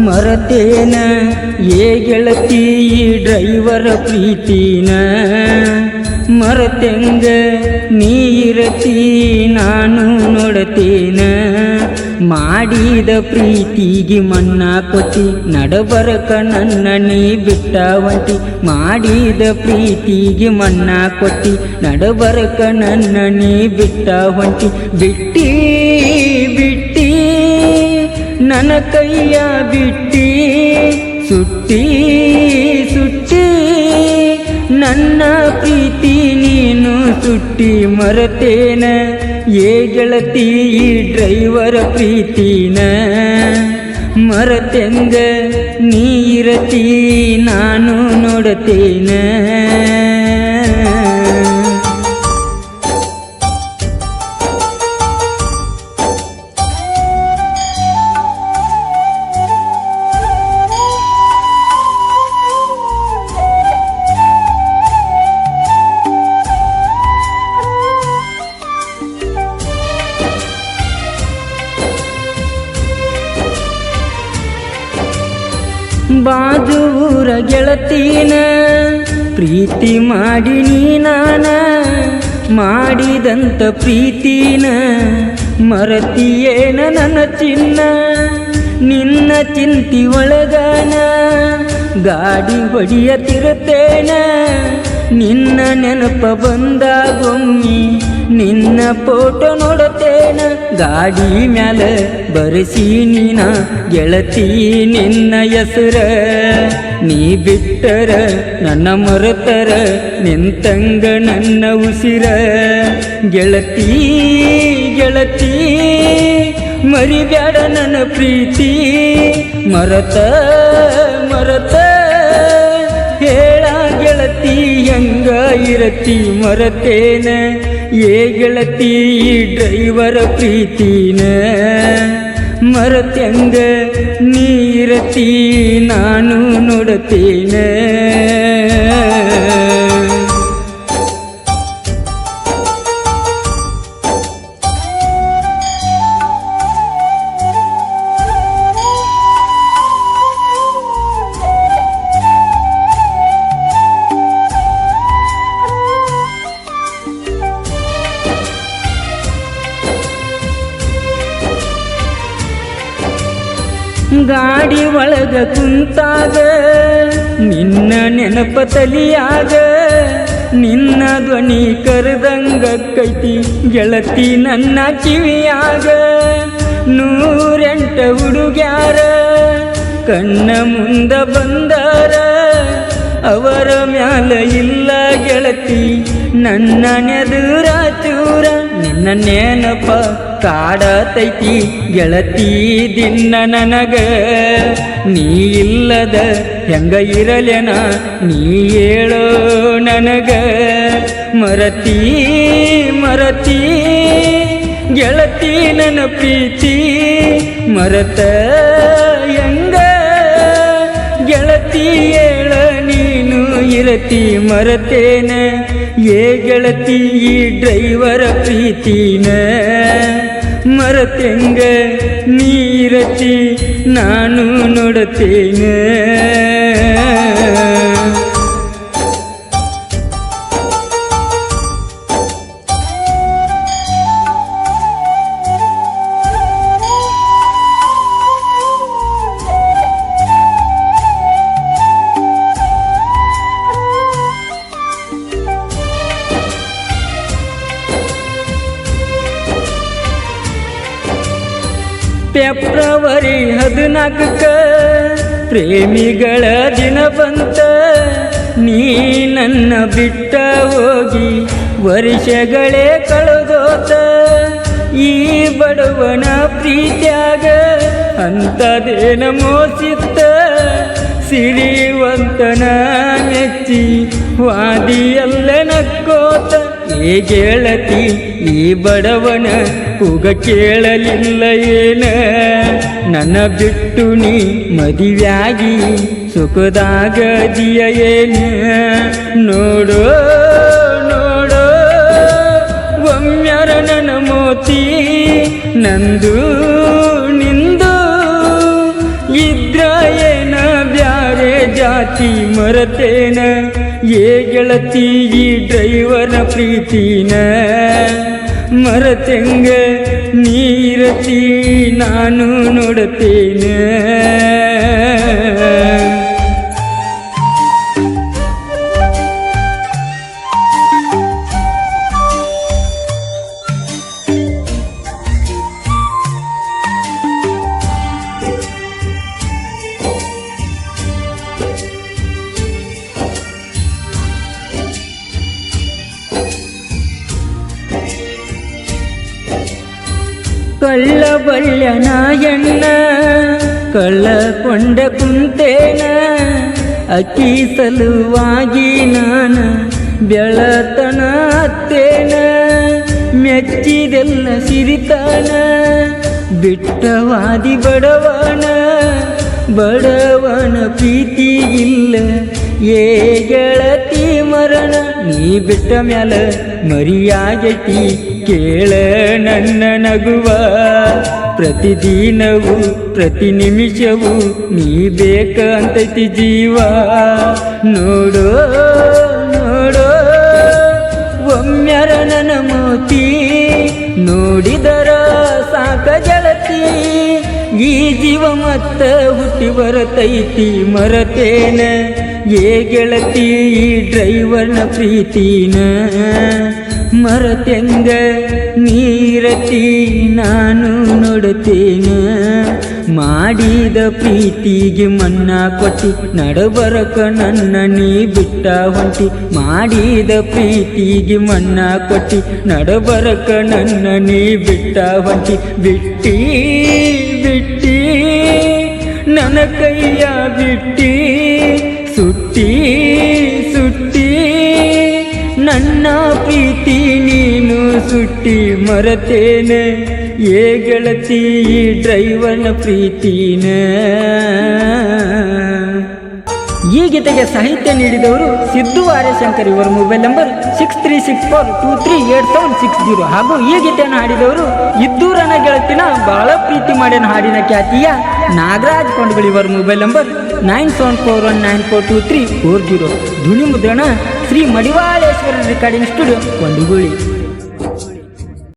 ಮರತೇನ ಏ ಗೆಳತಿ ಡ್ರೈವರ ಪ್ರೀತಿನ ಮರತೆಂಗ ನೀರತಿ ನಾನು ನೋಡತೇನ ಮಾಡಿದ ಪ್ರೀತಿಗೆ ಮನ್ನ ಕೊಟ್ಟಿ ನಡಬರಕ ನನ್ನ ನೀ ಬಿಟ್ಟ ಒಂಟಿ ಮಾಡಿದ ಪ್ರೀತಿಗೆ ಮನ್ನ ಕೊಟ್ಟಿ ನಡಬರಕ ನನ್ನ ನೀ ಬಿಟ್ಟ ಹೊಂಟಿ ಬಿಟ್ಟಿ ಬಿಟ್ಟಿ ನನ್ನ ಕೈಯ ಬಿಟ್ಟಿ ಸುಟ್ಟಿ ಸುಟ್ಟಿ ನನ್ನ ಪ್ರೀತಿ ನೀನು ಸುಟ್ಟಿ ಮರತೇನ ಏ ಗೆಳತಿ ಡ್ರೈವರ ಪ್ರೀತಿನ ಮರತೆಂಗ ನೀರತಿ ನಾನು ನೋಡತೇನ ಬಾಜೂರ ಗೆಳತೀನ ಪ್ರೀತಿ ಮಾಡಿ ನೀನಾನ ಮಾಡಿದಂತ ಪ್ರೀತಿನ ಮರತಿಯೇನ ನನ್ನ ಚಿನ್ನ ನಿನ್ನ ಚಿಂತಿ ಒಳಗನ ಗಾಡಿ ಹೊಡಿಯತಿರುತ್ತೇನ ನಿನ್ನ ನೆನಪ ಬಂದಾಗೊಮ್ಮಿ ನಿನ್ನ ಫೋಟೋ ನೋಡುತ್ತೇನ ಗಾಡಿ ಮ್ಯಾಲ ಬರೆಸಿ ನೀನ ಗೆಳತಿ ನಿನ್ನ ಹೆಸರ ನೀ ಬಿಟ್ಟರ ನನ್ನ ಮರತರ ನಿಂತಂಗ ನನ್ನ ಉಸಿರ ಗೆಳತಿ ಗೆಳತಿ ಮರಿಬ್ಯಾಡ ನನ್ನ ಪ್ರೀತಿ ಮರತ ಮರತ ಹೇಳ ಗೆಳತಿ ಹೆಂಗ ಇರತಿ ಮರತೇನ ಏ ಗೆಳತಿ ಡ್ರೈವರ ಪ್ರೀತಿನ ಮರತ್ಯಂಗ ನೀರತಿ ನಾನು ನೋಡತೇನ ಗಾಡಿ ಒಳಗ ಕುಂತಾಗ ನಿನ್ನ ನೆನಪ ತಲಿಯಾಗ ನಿನ್ನ ಧ್ವನಿ ಕರೆದಂಗ ಕೈತಿ ಗೆಳತಿ ನನ್ನ ಕಿವಿಯಾಗ 108 ಹುಡುಗ್ಯಾರ ಕಣ್ಣ ಮುಂದ ಬಂದಾರ ಅವರ ಮ್ಯಾಲ ಇಲ್ಲ ಗೆಳತಿ ನನ್ನ ನೆದುರ ಚೂರ ನಿನ್ನ ನೆನಪ ಕಾಡತೈತಿ ಗೆಳತಿ ದಿನ ನನಗ ನೀ ಇಲ್ಲದ ಹೆಂಗ ಇರಲೇನ ನೀ ಹೇಳೋ ನನಗ ಮರತಿ ಮರತಿ ಗೆಳತಿ ನನ್ನ ಪ್ರೀತಿ ಮರತ ಹೆಂಗ ಗೆಳತಿ ಹೇಳ ನೀನು ಇರತಿ ಮರತೇನ ಏ ಗೆಳತಿ ಡ್ರೈವರ ಪ್ರೀತಿನ ಮರತೆಂಗ ನೀರತಿ ನಾನು ನೋಡತೇನ ಫೆಬ್ರವರಿ 14 ಪ್ರೇಮಿಗಳ ದಿನ ಬಂತ ನೀ ನನ್ನ ಬಿಟ್ಟ ಹೋಗಿ ವರ್ಷಗಳೇ ಕಳೆದೋತ ಈ ಬಡವನ ಪ್ರೀತ್ಯಾಗ ಅಂತದೇನ ಮೋಸಿತ್ತ ಸಿರಿವಂತನ ಮೆಚ್ಚಿ ವಾದಿಯಲ್ಲ ನಕ್ಕೋತ ಏ ಗೆಳತಿ ಈ ಬಡವನ ಕೂಗ ಕೇಳಲಿಲ್ಲ ಏನ ನನ್ನ ಬಿಟ್ಟು ನೀ ಮದುವೆಯಾಗಿ ಸುಖದಾಗ ದಿಯ ಏನ ನೋಡೋ ನೋಡೋ ಒಮ್ಮ್ಯಾರ ನನ್ನ ಮೋತಿ ನಂದು ನಿಂದು ಇದ್ರ ಮರತೇನ ಏ ಗೆಳತಿ ಈ ಡ್ರೈವರ್ನ ಪ್ರೀತಿನ ಮರತೆಂಗ ನೀರತಿ ನಾನು ನೋಡುತ್ತೇನೆ ಕಳ್ಳ ಬಳ್ಳ ನಾಯಣ್ಣ ಕಳ್ಳಕೊಂಡ ಕುಂತೇನ ಅಕ್ಕಿ ಸಲುವಾಗಿ ನಾನ ಬೆಳತನ ಹತ್ತೇನ ಮೆಚ್ಚಿದೆಲ್ಲ ಸಿರಿತಾನ ಬಿಟ್ಟವಾದಿ ಬಡವನ ಬಡವನ ಪ್ರೀತಿ ಇಲ್ಲ ಏ ಗೆಳತಿ ಮರಣ ನೀ ಬಿಟ್ಟ ಮ್ಯಾಲ ಮರಿಯಾಗೈತಿ ಕೇಳ ನನ್ನ ನಗುವ ಪ್ರತಿದಿನವೂ ಪ್ರತಿ ನಿಮಿಷವೂ ನೀ ಬೇಕಂತೈತಿ ಜೀವ ನೋಡೋ ನೋಡೋ ಒಮ್ಮೆರ ನನ್ನ ಮೋತಿ ನೋಡಿದರ ಸಾಕ ಗೆಳತಿ ಈ ಜೀವ ಮತ್ತ ಹುಟ್ಟಿ ಬರತೈತಿ ಮರತೇನ ಏ ಗೆಳತಿ ಈ ಡ್ರೈವರ್ನ ಪ್ರೀತಿನ ಮರತೆಂಗ ನೀರತಿ ನಾನು ನೋಡುತ್ತೇನ ಮಾಡಿದ ಪ್ರೀತಿಗೆ ಮನ್ನಾ ಕೊಟ್ಟಿ ನಡಬರಕ ನನ್ನ ನೀ ಬಿಟ್ಟ ಹೊಂಟಿ ಮಾಡಿದ ಪ್ರೀತಿಗೆ ಮನ್ನಾ ಕೊಟ್ಟಿ ನಡಬರಕ ನನ್ನ ನೀ ಬಿಟ್ಟ ಹೊಂಟಿ ಬಿಟ್ಟಿ ಬಿಟ್ಟಿ ನನ್ನ ಕೈಯ ಬಿಟ್ಟಿ ಸುಟ್ಟಿ ಸುಟ್ಟಿ ನನ್ನ ಪ್ರೀತಿ ನೀನು ಸುಟ್ಟಿ ಮರತೇನೆ ಏ ಗೆಳತಿ ಈ ಡ್ರೈವರ್ನ ಪ್ರೀತಿನ ಈ ಗೀತೆಗೆ ಸಾಹಿತ್ಯ ನೀಡಿದವರು ಸಿದ್ದು ಆರ್ಯಶಂಕರ್. ಇವರ ಮೊಬೈಲ್ ನಂಬರ್ 6364238760 ಹಾಗೂ ಈ ಗೀತೆಯನ್ನು ಹಾಡಿದವರು ಇದ್ದೂರನ ಗೆಳತಿನ ಬಹಳ ಪ್ರೀತಿ ಮಾಡ್ಯಾನ ಹಾಡಿನ ಖ್ಯಾತಿಯ ನಾಗರಾಜ್ ಕೊಂಡಗಳಿ. ಇವರ ಮೊಬೈಲ್ ನಂಬರ್ 9741942340. ಧ್ವನಿ ಮುದ್ರಣ ಶ್ರೀ ಮಡಿವಾಳೇಶ್ವರ ರೆಕಾರ್ಡಿಂಗ್ ಸ್ಟುಡಿಯೋ ಕೊಂಡಗುಳಿ.